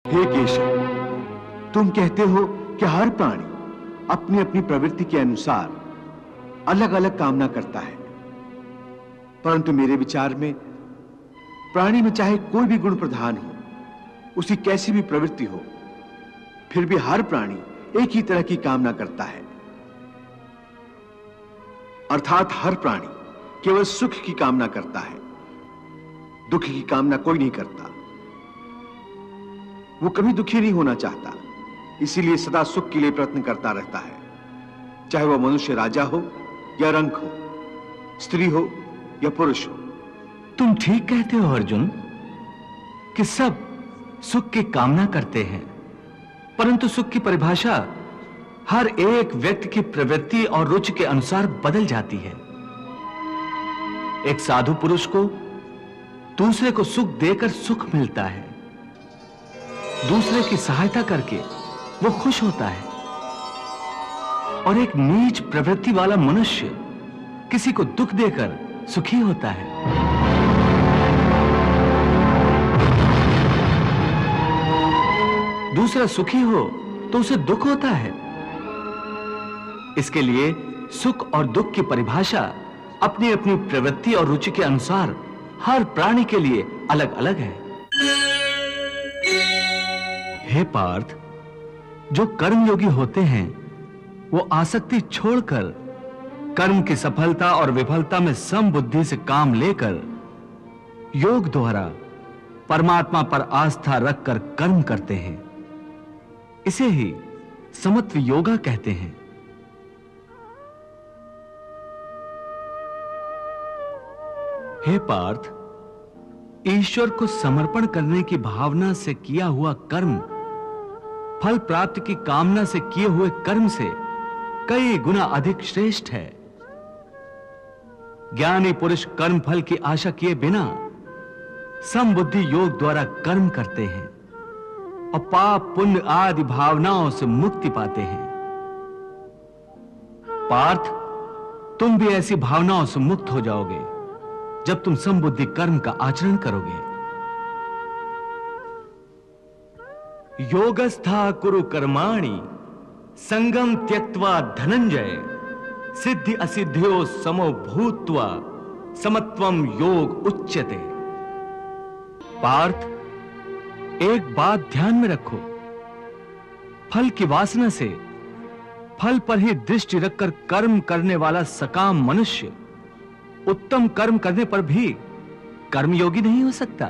हे केशव, तुम कहते हो कि हर प्राणी अपनी अपनी प्रवृत्ति के अनुसार अलग अलग कामना करता है, परंतु मेरे विचार में प्राणी में चाहे कोई भी गुण प्रधान हो, उसकी कैसी भी प्रवृत्ति हो, फिर भी हर प्राणी एक ही तरह की कामना करता है। अर्थात हर प्राणी केवल सुख की कामना करता है, दुख की कामना कोई नहीं करता। वो कभी दुखी नहीं होना चाहता, इसीलिए सदा सुख के लिए प्रयत्न करता रहता है, चाहे वह मनुष्य राजा हो या रंक हो, स्त्री हो या पुरुष हो। तुम ठीक कहते हो अर्जुन कि सब सुख की कामना करते हैं, परंतु सुख की परिभाषा हर एक व्यक्ति की प्रवृत्ति और रुचि के अनुसार बदल जाती है। एक साधु पुरुष को दूसरे को सुख देकर सुख मिलता है, दूसरे की सहायता करके वो खुश होता है, और एक नीच प्रवृत्ति वाला मनुष्य किसी को दुख देकर सुखी होता है। दूसरा सुखी हो तो उसे दुख होता है। इसके लिए सुख और दुख की परिभाषा अपनी अपनी प्रवृत्ति और रुचि के अनुसार हर प्राणी के लिए अलग अलग है। हे पार्थ, जो कर्मयोगी होते हैं वो आसक्ति छोड़कर कर्म की सफलता और विफलता में समबुद्धि से काम लेकर योग द्वारा परमात्मा पर आस्था रखकर कर्म करते हैं। इसे ही समत्व योगा कहते हैं। हे पार्थ, ईश्वर को समर्पण करने की भावना से किया हुआ कर्म फल प्राप्ति की कामना से किए हुए कर्म से कई गुना अधिक श्रेष्ठ है। ज्ञानी पुरुष कर्म फल की आशा किए बिना समबुद्धि योग द्वारा कर्म करते हैं और पाप पुण्य आदि भावनाओं से मुक्ति पाते हैं। पार्थ, तुम भी ऐसी भावनाओं से मुक्त हो जाओगे जब तुम समबुद्धि कर्म का आचरण करोगे। योगस्था कुरु कर्माणि संगम त्यक्त्वा धनंजय सिद्धि असिद्ध्यो समो भूत्वा समत्वम योग उच्यते। पार्थ, एक बात ध्यान में रखो, फल की वासना से फल पर ही दृष्टि रखकर कर्म करने वाला सकाम मनुष्य उत्तम कर्म करने पर भी कर्मयोगी नहीं हो सकता।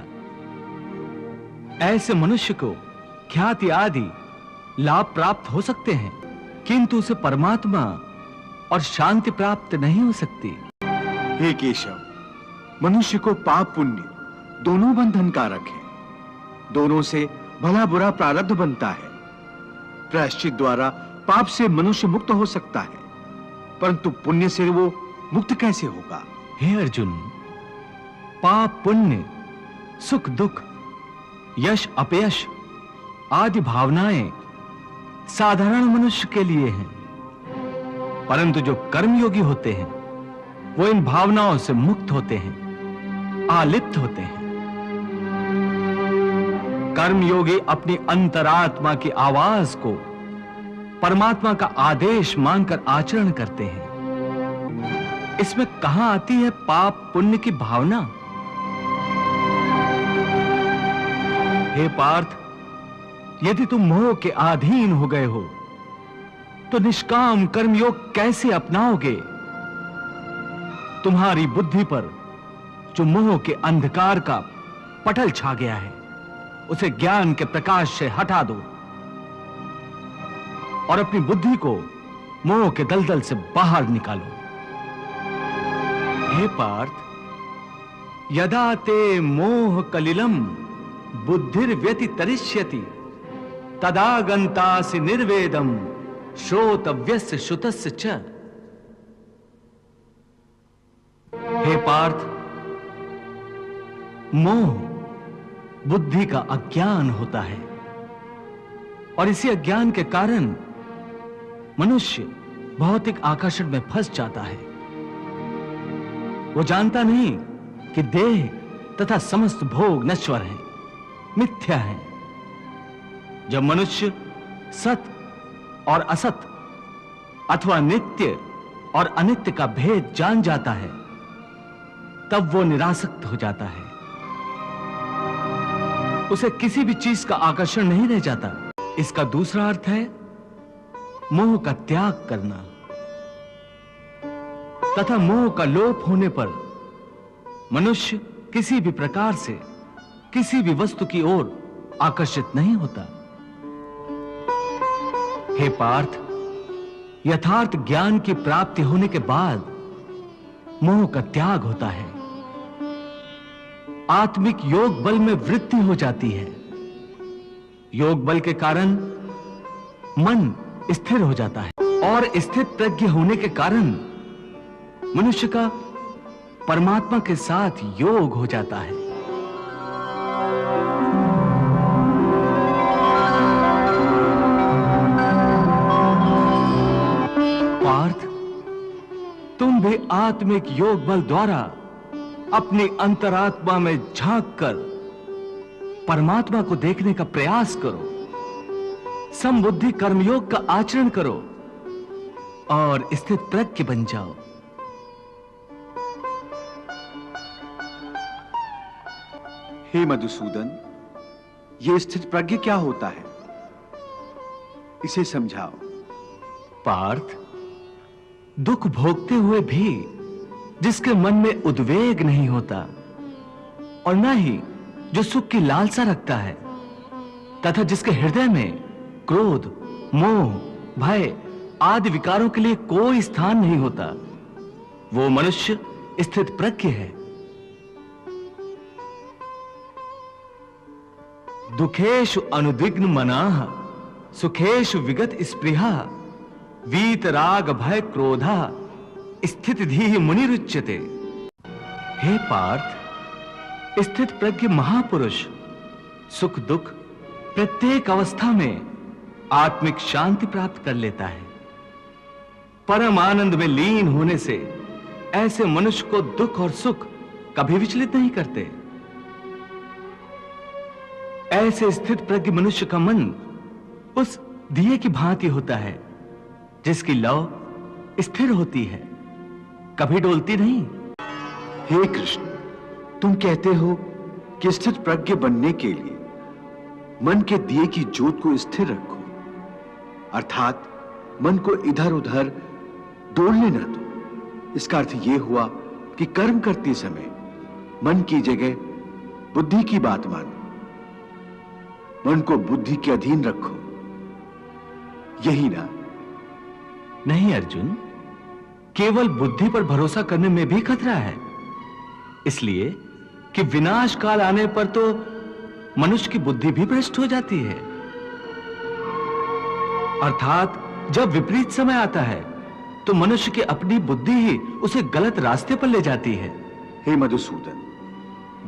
ऐसे मनुष्य को ख्याति आदि लाभ प्राप्त हो सकते हैं, किंतु उसे परमात्मा और शांति प्राप्त नहीं हो सकती। हे केशव, मनुष्य को पाप पुण्य दोनों बंधनकारक हैं, दोनों से भला बुरा प्रारब्ध बनता है। प्रायश्चित द्वारा पाप से मनुष्य मुक्त हो सकता है, परंतु पुण्य से वो मुक्त कैसे होगा? हे अर्जुन, पाप पुण्य, सुख दुख, यश अपयश आदि भावनाएं साधारण मनुष्य के लिए हैं, परंतु जो कर्मयोगी होते हैं वो इन भावनाओं से मुक्त होते हैं, आलिप्त होते हैं। कर्मयोगी अपनी अंतरात्मा की आवाज को परमात्मा का आदेश मानकर आचरण करते हैं। इसमें कहां आती है पाप पुण्य की भावना? हे पार्थ, यदि तुम मोह के अधीन हो गए हो तो निष्काम कर्मयोग कैसे अपनाओगे? तुम्हारी बुद्धि पर जो मोह के अंधकार का पटल छा गया है उसे ज्ञान के प्रकाश से हटा दो और अपनी बुद्धि को मोह के दलदल से बाहर निकालो। हे पार्थ, यदा ते मोह कलिलम बुद्धिर्व्यतितरिष्यति तदा गन्तासि निर्वेदम श्रोतव्यस्य श्रुतस्य च। हे पार्थ, मोह बुद्धि का अज्ञान होता है और इसी अज्ञान के कारण मनुष्य भौतिक आकर्षण में फंस जाता है। वो जानता नहीं कि देह तथा समस्त भोग नश्वर हैं, मिथ्या हैं। जब मनुष्य सत और असत अथवा नित्य और अनित्य का भेद जान जाता है, तब वो निरासक्त हो जाता है। उसे किसी भी चीज का आकर्षण नहीं रह जाता। इसका दूसरा अर्थ है मोह का त्याग करना, तथा मोह का लोप होने पर मनुष्य किसी भी प्रकार से किसी भी वस्तु की ओर आकर्षित नहीं होता। हे पार्थ, यथार्थ ज्ञान की प्राप्ति होने के बाद मोह का त्याग होता है। आत्मिक योग बल में वृद्धि हो जाती है। योग बल के कारण मन स्थिर हो जाता है और स्थित प्रज्ञ होने के कारण मनुष्य का परमात्मा के साथ योग हो जाता है। पार्थ, तुम भी आत्मिक योग बल द्वारा अपनी अंतरात्मा में झांककर परमात्मा को देखने का प्रयास करो। समबुद्धि कर्मयोग का आचरण करो और स्थित प्रज्ञ बन जाओ। हे मधुसूदन, यह स्थित प्रज्ञ क्या होता है, इसे समझाओ। पार्थ, दुख भोगते हुए भी जिसके मन में उद्वेग नहीं होता और न ही जो सुख की लालसा रखता है, तथा जिसके हृदय में क्रोध, मोह, भय आदि विकारों के लिए कोई स्थान नहीं होता, वो मनुष्य स्थित प्रज्ञ है। दुखेषु अनुद्विग्न मनाः सुखेषु विगत स्पृहा वीत राग भय क्रोधा स्थित धीः मुनिरुच्यते। हे पार्थ, स्थित प्रज्ञ महापुरुष सुख दुख प्रत्येक अवस्था में आत्मिक शांति प्राप्त कर लेता है। परम आनंद में लीन होने से ऐसे मनुष्य को दुख और सुख कभी विचलित नहीं करते। ऐसे स्थित प्रज्ञ मनुष्य का मन उस दिए की भांति होता है जिसकी लौ स्थिर होती है, कभी डोलती नहीं। हे कृष्ण, तुम कहते हो कि स्थित प्रज्ञ बनने के लिए मन के दिए की ज्योत को स्थिर रखो, अर्थात मन को इधर उधर डोलने न दो। इसका अर्थ यह हुआ कि कर्म करते समय मन की जगह बुद्धि की बात मानो, मन को बुद्धि के अधीन रखो, यही ना? नहीं अर्जुन, केवल बुद्धि पर भरोसा करने में भी खतरा है, इसलिए कि विनाश काल आने पर तो मनुष्य की बुद्धि भी भ्रष्ट हो जाती है। अर्थात जब विपरीत समय आता है तो मनुष्य की अपनी बुद्धि ही उसे गलत रास्ते पर ले जाती है। हे मधुसूदन,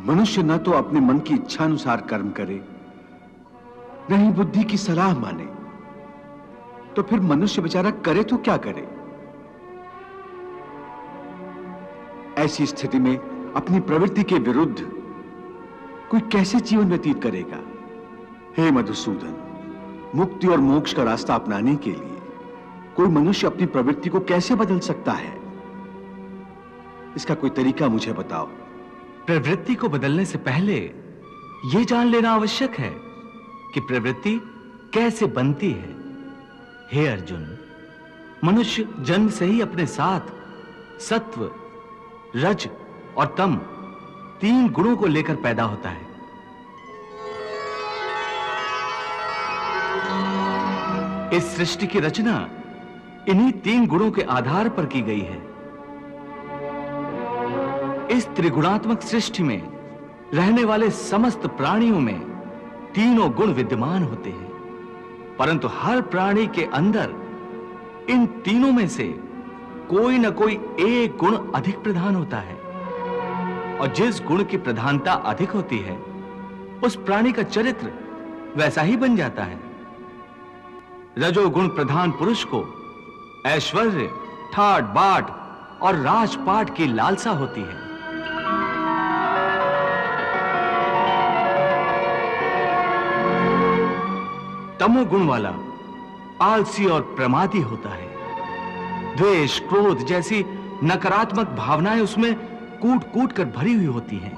मनुष्य न तो अपने मन की इच्छा अनुसार कर्म करे, न ही बुद्धि की सलाह माने, तो फिर मनुष्य बेचारा करे तो क्या करे? ऐसी स्थिति में अपनी प्रवृत्ति के विरुद्ध कोई कैसे जीवन व्यतीत करेगा? हे मधुसूदन, मुक्ति और मोक्ष का रास्ता अपनाने के लिए कोई मनुष्य अपनी प्रवृत्ति को कैसे बदल सकता है? इसका कोई तरीका मुझे बताओ। प्रवृत्ति को बदलने से पहले यह जान लेना आवश्यक है कि प्रवृत्ति कैसे बनती है। हे अर्जुन, मनुष्य जन्म से ही अपने साथ सत्व, रज और तम तीन गुणों को लेकर पैदा होता है। इस सृष्टि की रचना इन्हीं तीन गुणों के आधार पर की गई है। इस त्रिगुणात्मक सृष्टि में रहने वाले समस्त प्राणियों में तीनों गुण विद्यमान होते हैं, परंतु हर प्राणी के अंदर इन तीनों में से कोई न कोई एक गुण अधिक प्रधान होता है, और जिस गुण की प्रधानता अधिक होती है उस प्राणी का चरित्र वैसा ही बन जाता है। रजोगुण प्रधान पुरुष को ऐश्वर्य, ठाट बाट और राजपाट की लालसा होती है। तमोगुण वाला आलसी और प्रमादी होता है। द्वेष, क्रोध जैसी नकारात्मक भावनाएं उसमें कूट कूट कर भरी हुई होती हैं।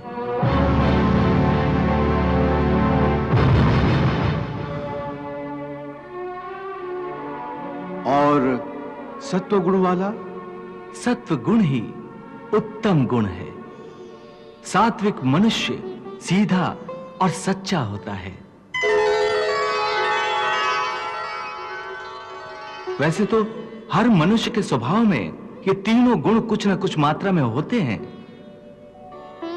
और सत्व गुण वाला? सत्व गुण ही उत्तम गुण है। सात्विक मनुष्य सीधा और सच्चा होता है। वैसे तो हर मनुष्य के स्वभाव में ये तीनों गुण कुछ न कुछ मात्रा में होते हैं,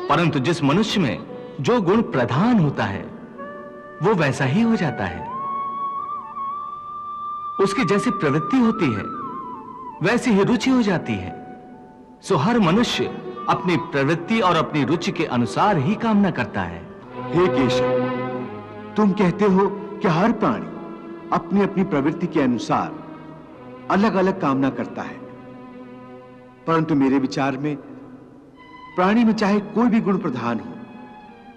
परंतु जिस मनुष्य में जो गुण प्रधान होता है वो वैसा ही हो जाता है। उसकी जैसी प्रवृत्ति होती है वैसी ही रुचि हो जाती है। सो हर मनुष्य अपनी प्रवृत्ति और अपनी रुचि के अनुसार ही कामना करता है। हे केशव, तुम कहते हो कि हर प्राणी अपनी अपनी प्रवृत्ति के अनुसार अलग अलग कामना करता है, परंतु मेरे विचार में प्राणी में चाहे कोई भी गुण प्रधान हो,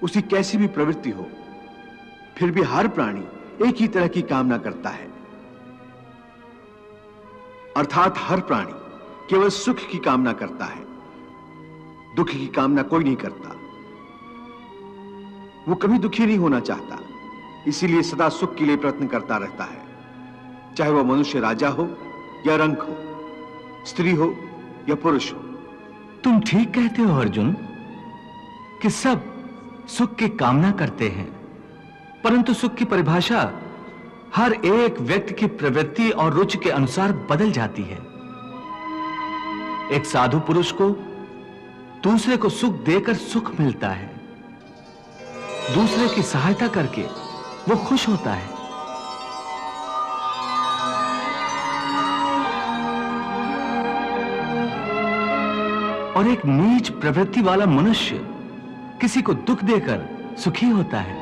उसकी कैसी भी प्रवृत्ति हो, फिर भी हर प्राणी एक ही तरह की कामना करता है। अर्थात हर प्राणी केवल सुख की कामना करता है, दुख की कामना कोई नहीं करता। वो कभी दुखी नहीं होना चाहता, इसीलिए सदा सुख के लिए प्रयत्न करता रहता है, चाहे वह मनुष्य राजा हो या रंक हो, स्त्री हो या पुरुष हो। तुम ठीक कहते हो अर्जुन कि सब सुख की कामना करते हैं, परंतु सुख की परिभाषा हर एक व्यक्ति की प्रवृत्ति और रुचि के अनुसार बदल जाती है। एक साधु पुरुष को दूसरे को सुख देकर सुख मिलता है, दूसरे की सहायता करके वो खुश होता है। और एक नीच प्रवृत्ति वाला मनुष्य किसी को दुख देकर सुखी होता है।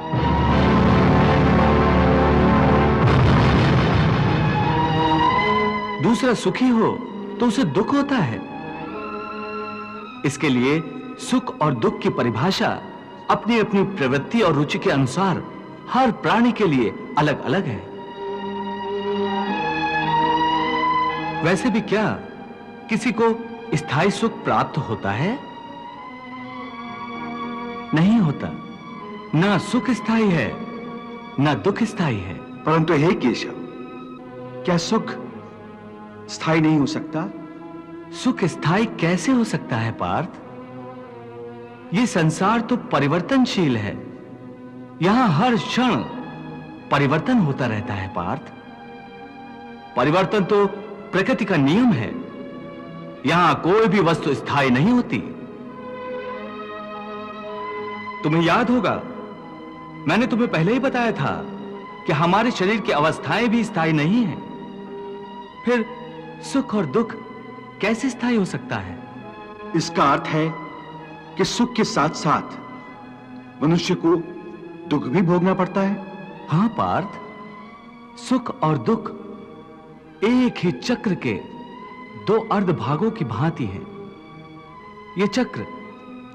दूसरा सुखी हो तो उसे दुख होता है। इसके लिए सुख और दुख की परिभाषा अपनी अपनी प्रवृत्ति और रुचि के अनुसार हर प्राणी के लिए अलग अलग है। वैसे भी क्या किसी को स्थायी सुख प्राप्त होता है? नहीं होता। ना सुख स्थायी है, ना दुख स्थायी है। परंतु हे केशव, क्या सुख स्थायी नहीं हो सकता? सुख स्थायी कैसे हो सकता है पार्थ? ये संसार तो परिवर्तनशील है। यहां हर क्षण परिवर्तन होता रहता है पार्थ। परिवर्तन तो प्रकृति का नियम है। यहां कोई भी वस्तु स्थायी नहीं होती। तुम्हें याद होगा, मैंने तुम्हें पहले ही बताया था कि हमारे शरीर की अवस्थाएं भी स्थायी नहीं हैं। फिर सुख और दुख कैसे स्थायी हो सकता है? इसका अर्थ है कि सुख के साथ साथ मनुष्य को दुख भी भोगना पड़ता है। हां पार्थ, सुख और दुख एक ही चक्र के दो अर्ध भागों की भांति है। यह चक्र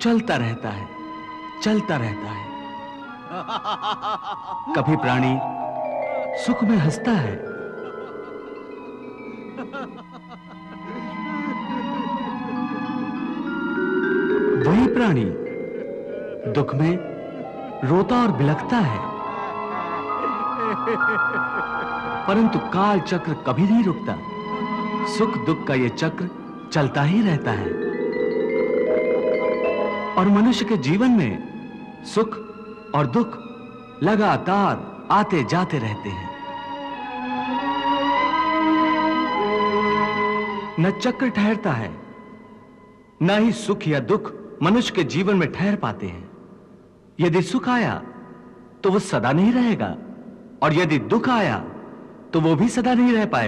चलता रहता है, चलता रहता है। कभी प्राणी सुख में हंसता है, वही प्राणी दुख में रोता और बिलखता है। परंतु काल चक्र कभी नहीं रुकता। सुख दुख का यह चक्र चलता ही रहता है। और मनुष्य के जीवन में सुख और दुख लगातार आते जाते रहते हैं। न चक्र ठहरता है, न ही सुख या दुख मनुष्य के जीवन में ठहर पाते हैं। यदि सुख आया तो वो सदा नहीं रहेगा, और यदि दुख आया तो वो भी सदा नहीं रह पाएगा।